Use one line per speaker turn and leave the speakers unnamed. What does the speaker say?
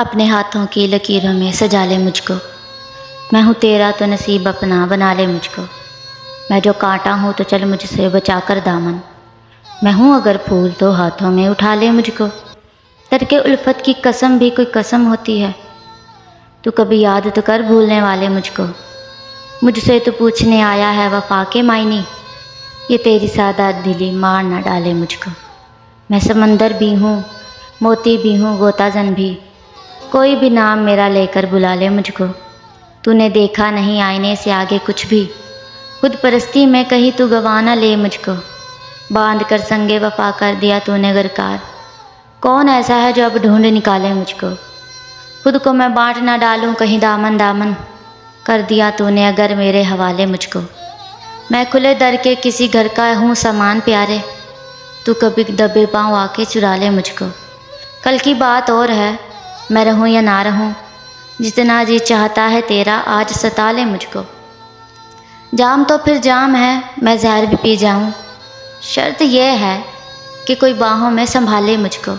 अपने हाथों की लकीरों में सजा ले मुझको। मैं हूँ तेरा तो नसीब अपना बना ले मुझको। मैं जो कांटा हूँ तो चल मुझसे बचा कर दामन। मैं हूँ अगर फूल तो हाथों में उठा ले मुझको। तरके उल्फत की कसम भी कोई कसम होती है। तू कभी याद तो कर भूलने वाले मुझको। मुझसे तो पूछने आया है वफा के मायने। ये तेरी सादा दिली मार ना डाले मुझको। मैं समंदर भी हूँ, मोती भी हूँ, गोताजन भी। कोई भी नाम मेरा लेकर बुला ले मुझको। तूने देखा नहीं आईने से आगे कुछ भी। खुद परस्ती में कहीं तू गवाना ले मुझको। बांध कर संगे वफा कर दिया तूने गरकार। कौन ऐसा है जो अब ढूंढ निकाले मुझको। खुद को मैं बांट ना डालूं कहीं दामन दामन। कर दिया तूने अगर मेरे हवाले मुझको। मैं खुले दर के किसी घर का हूँ सामान प्यारे। तू कभी दबे पाँव आके चुरा ले मुझको। कल की बात और है, मैं रहूँ या ना रहूँ। जितना जी चाहता है तेरा आज सता ले मुझको। जाम तो फिर जाम है, मैं जहर भी पी जाऊँ। शर्त यह है कि कोई बाहों में संभाले मुझको।